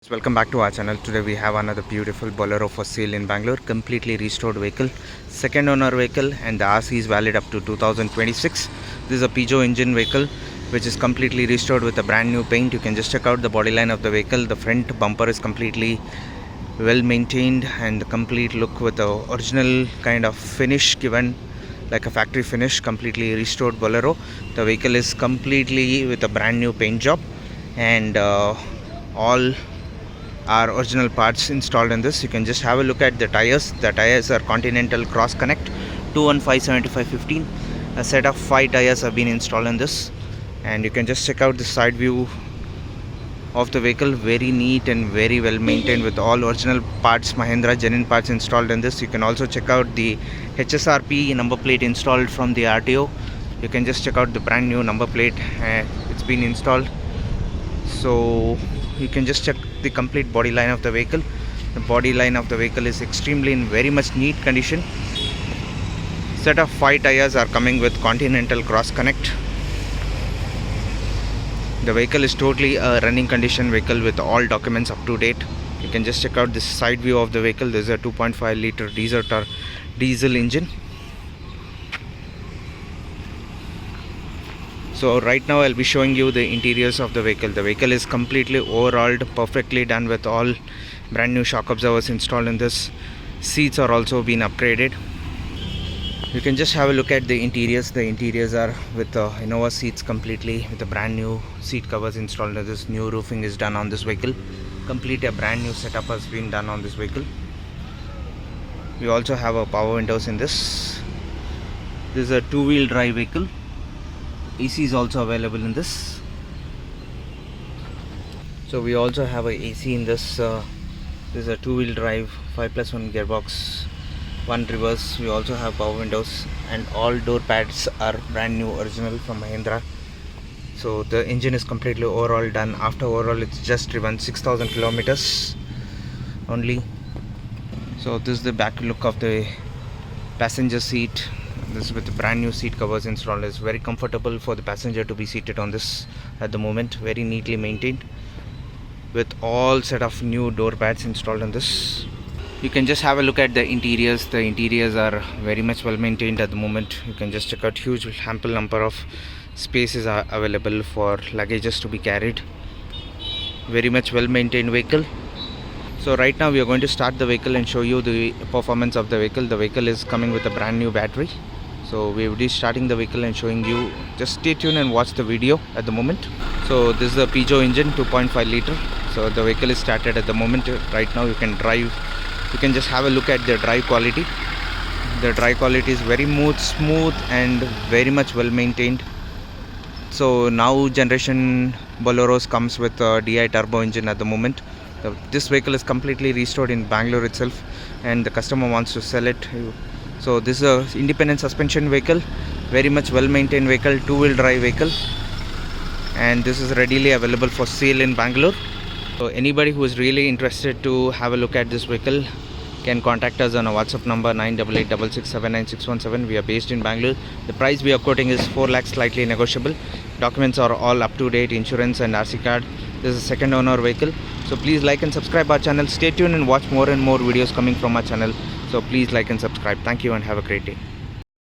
Welcome back to our channel. Today we have another beautiful Bolero for sale in Bangalore, completely restored vehicle, second owner vehicle, and the RC is valid up to 2026. This is a Peugeot engine vehicle which is completely restored with a brand new paint. You can just check out the body line of the vehicle. The front bumper is completely well maintained and the complete look with the original kind of finish given like a factory finish, completely restored Bolero. The vehicle is completely with a brand new paint job and all are original parts installed in this. You can just have a look at the tires. The tires are Continental Cross Connect 215/75/15. A set of 5 tires have been installed in this, and you can just check out the side view of the vehicle. Very neat and very well maintained with all original parts, Mahindra genuine parts installed in this. You can also check out the HSRP number plate installed from the RTO. You can just check out the brand new number plate. It's been installed, so you can just check the complete body line of the vehicle. The body line of the vehicle is extremely in very much neat condition. Set of 5 tires are coming with Continental Cross Connect. The vehicle is totally a running condition vehicle with all documents up to date. You can just check out this side view of the vehicle. This is a 2.5 liter diesel engine. So right now I'll be showing you the interiors of the vehicle. The vehicle is completely overhauled, perfectly done with all brand new shock absorbers installed in this. Seats are also been upgraded. You can just have a look at the interiors. The interiors are with Innova seats completely with the brand new seat covers installed in this. New roofing is done on this vehicle. Complete a brand new setup has been done on this vehicle. We also have a power windows in this. This is a 2-wheel drive vehicle. AC is also available in this. So we also have a AC in this. This is a 2-wheel drive 5+1 gearbox, 1 reverse. We also have power windows and all door pads are brand new original from Mahindra. So the engine is completely overall done. After overall it's just driven 6,000 kilometers only. So this is the back look of the passenger seat. This is with the brand new seat covers installed. It's very comfortable for the passenger to be seated on this at the moment. Very neatly maintained with all set of new door pads installed in this. You can just have a look at the interiors. The interiors are very much well maintained at the moment. You can just check out huge ample number of spaces are available for luggages to be carried. Very much well maintained vehicle. So right now we are going to start the vehicle and show you the performance of the vehicle. The vehicle is coming with a brand new battery. So we will be starting the vehicle and showing you. Just stay tuned and watch the video at the moment. So this is a Peugeot engine 2.5 liter. So the vehicle is started at the moment. Right now you can drive. You can just have a look at the drive quality. The drive quality is very smooth and very much well maintained. So now generation Boleros comes with a DI turbo engine at the moment. This vehicle is completely restored in Bangalore itself and the customer wants to sell it. So this is a independent suspension vehicle, very much well maintained vehicle, 2-wheel drive vehicle, and this is readily available for sale in Bangalore. So anybody who is really interested to have a look at this vehicle can contact us on our WhatsApp number 9886679617. We are based in Bangalore. The price we are quoting is 4 lakhs, slightly negotiable. Documents are all up to date, insurance and RC card. This is a second owner vehicle. So please like and subscribe our channel. Stay tuned and watch more and more videos coming from our channel. So please like and subscribe. Thank you and have a great day.